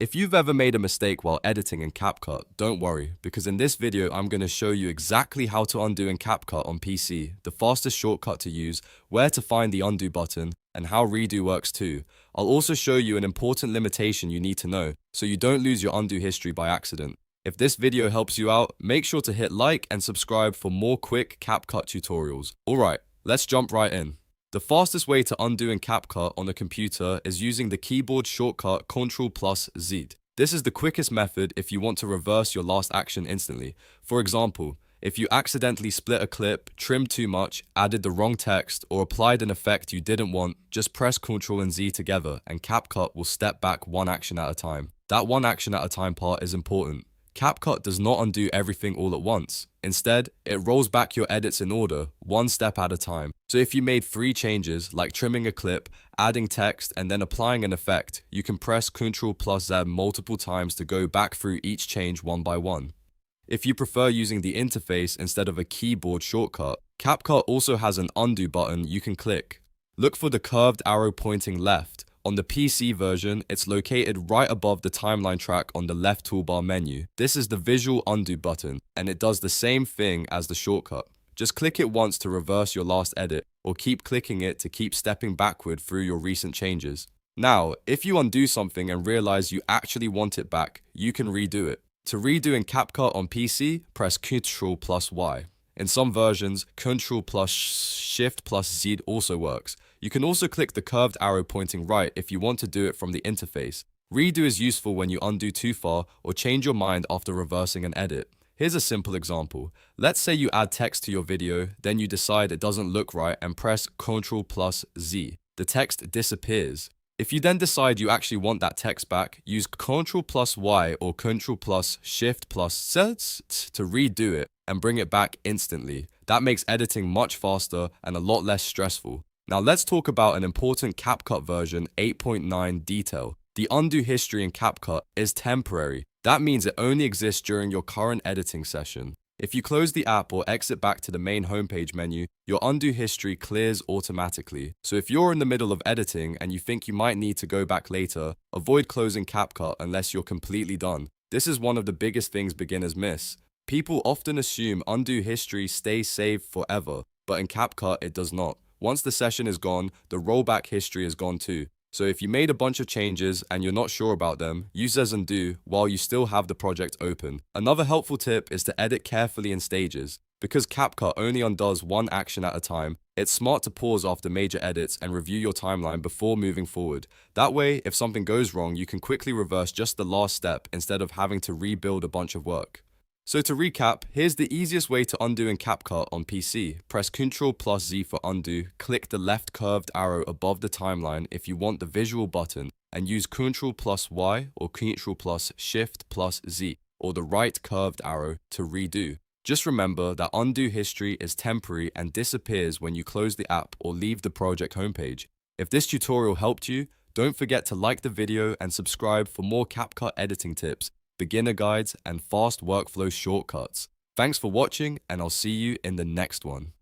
If you've ever made a mistake while editing in CapCut, don't worry, because in this video I'm going to show you exactly how to undo in CapCut on PC, the fastest shortcut to use, where to find the undo button, and how redo works too. I'll also show you an important limitation you need to know, so you don't lose your undo history by accident. If this video helps you out, make sure to hit like and subscribe for more quick CapCut tutorials. Alright, let's jump right in. The fastest way to undo in CapCut on a computer is using the keyboard shortcut Ctrl Z. This is the quickest method if you want to reverse your last action instantly. For example, if you accidentally split a clip, trimmed too much, added the wrong text, or applied an effect you didn't want, just press Ctrl and Z together and CapCut will step back one action at a time. That one action at a time part is important. CapCut does not undo everything all at once. Instead, it rolls back your edits in order, one step at a time. So if you made 3 changes, like trimming a clip, adding text, and then applying an effect, you can press Ctrl Z multiple times to go back through each change one by one. If you prefer using the interface instead of a keyboard shortcut, CapCut also has an undo button you can click. Look for the curved arrow pointing left. On the PC version, it's located right above the timeline track on the left toolbar menu. This is the visual undo button, and it does the same thing as the shortcut. Just click it once to reverse your last edit, or keep clicking it to keep stepping backward through your recent changes. Now, if you undo something and realize you actually want it back, you can redo it. To redo in CapCut on PC, press Ctrl Y. In some versions, Ctrl+Shift+Z also works. You can also click the curved arrow pointing right if you want to do it from the interface. Redo is useful when you undo too far or change your mind after reversing an edit. Here's a simple example. Let's say you add text to your video, then you decide it doesn't look right and press Ctrl+Z. The text disappears. If you then decide you actually want that text back, use Ctrl+Y or Ctrl+Shift+Z to redo it and bring it back instantly. That makes editing much faster and a lot less stressful. Now let's talk about an important CapCut version 8.9 detail. The undo history in CapCut is temporary. That means it only exists during your current editing session. If you close the app or exit back to the main homepage menu, your undo history clears automatically. So if you're in the middle of editing and you think you might need to go back later, avoid closing CapCut unless you're completely done. This is one of the biggest things beginners miss. People often assume undo history stays saved forever, but in CapCut it does not. Once the session is gone, the rollback history is gone too. So if you made a bunch of changes and you're not sure about them, use as undo while you still have the project open. Another helpful tip is to edit carefully in stages. Because CapCut only undoes one action at a time, it's smart to pause after major edits and review your timeline before moving forward. That way, if something goes wrong, you can quickly reverse just the last step instead of having to rebuild a bunch of work. So to recap, here's the easiest way to undo in CapCut on PC. Press Ctrl+Z for undo, click the left curved arrow above the timeline if you want the visual button, and use Ctrl+Y or Ctrl+Shift+Z, or the right curved arrow to redo. Just remember that undo history is temporary and disappears when you close the app or leave the project homepage. If this tutorial helped you, don't forget to like the video and subscribe for more CapCut editing tips, beginner guides, and fast workflow shortcuts. Thanks for watching, and I'll see you in the next one.